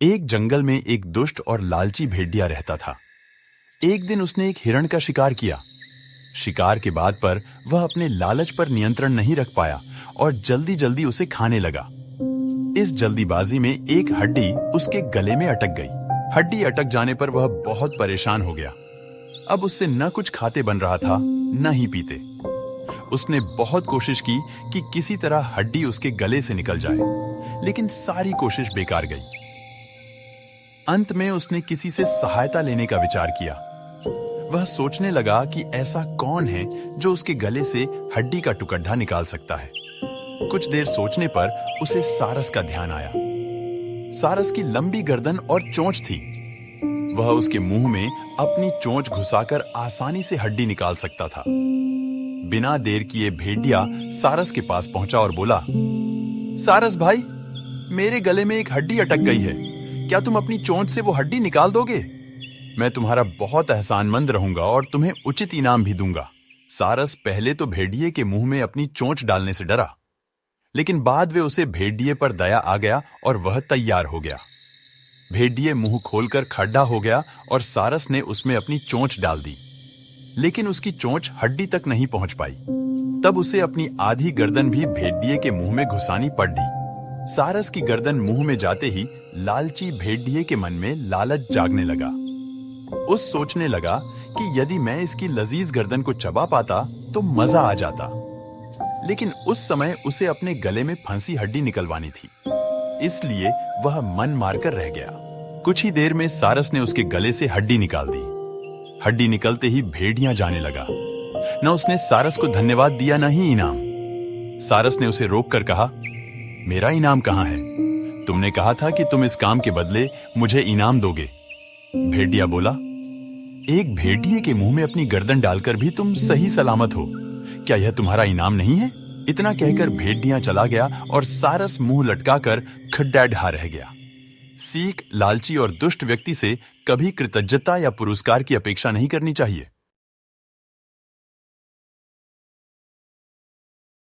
एक जंगल में एक दुष्ट और लालची भेड़िया रहता था। एक दिन उसने एक हिरण का शिकार किया। शिकार के बाद पर वह अपने लालच पर नियंत्रण नहीं रख पाया और जल्दी जल्दी उसे खाने लगा। इस जल्दीबाजी में एक हड्डी उसके गले में अटक गई। हड्डी अटक जाने पर वह बहुत परेशान हो गया। अब उससे न कुछ खाते बन रहा था, न ही पीते। उसने बहुत कोशिश की कि किसी तरह हड्डी उसके गले से निकल जाए, लेकिन सारी कोशिश बेकार गई। अंत में उसने किसी से सहायता लेने का विचार किया। वह सोचने लगा कि ऐसा कौन है जो उसके गले से हड्डी का टुकड़ा निकाल सकता है। कुछ देर सोचने पर उसे सारस का ध्यान आया। सारस की लंबी गर्दन और चोंच थी। वह उसके मुंह में अपनी चोंच घुसाकर आसानी से हड्डी निकाल सकता था। बिना देर किए भेड़िया सारस के पास पहुंचा और बोला, सारस भाई, मेरे गले में एक हड्डी अटक गई है। क्या तुम अपनी चोंच से वो हड्डी निकाल दोगे? मैं तुम्हारा बहुत एहसानमंद रहूंगा और तुम्हें उचित इनाम भी दूंगा। सारस पहले तो भेड़िए के मुंह में अपनी चोंच डालने से डरा, लेकिन बाद वे उसे भेड़िए पर दया आ गया और वह तैयार हो गया। भेड़िए मुंह खोलकर खड्डा हो गया और सारस ने उसमें अपनी चोंच डाल दी, लेकिन उसकी चोंच हड्डी तक नहीं पहुंच पाई। तब उसे अपनी आधी गर्दन भी भेड़िए के मुंह में घुसानी पड़ दी। सारस की गर्दन मुंह में जाते ही लालची भेड़िए के मन में लालच जागने लगा। उस सोचने लगा कि यदि मैं इसकी लजीज गर्दन को चबा पाता तो मजा आ जाता, लेकिन उस समय उसे अपने गले में फंसी हड्डी निकलवानी थी, इसलिए वह मन मारकर रह गया। कुछ ही देर में सारस ने उसके गले से हड्डी निकाल दी। हड्डी निकलते ही भेड़िया जाने लगा। न उसने सारस को धन्यवाद दिया, न ही इनाम। सारस ने उसे रोककर कहा, मेरा इनाम कहाँ है? तुमने कहा था कि तुम इस काम के बदले मुझे इनाम दोगे। भेड़िया बोला, एक भेड़िए के मुंह में अपनी गर्दन डालकर भी तुम सही सलामत हो। क्या यह तुम्हारा इनाम नहीं है? इतना कहकर भेड़िया चला गया और सारस मुंह लटकाकर खड्डा ढा रह गया। सीख, लालची और दुष्ट व्यक्ति से कभी कृतज्ञता या पुरस्कार की अपेक्षा नहीं करनी चाहिए।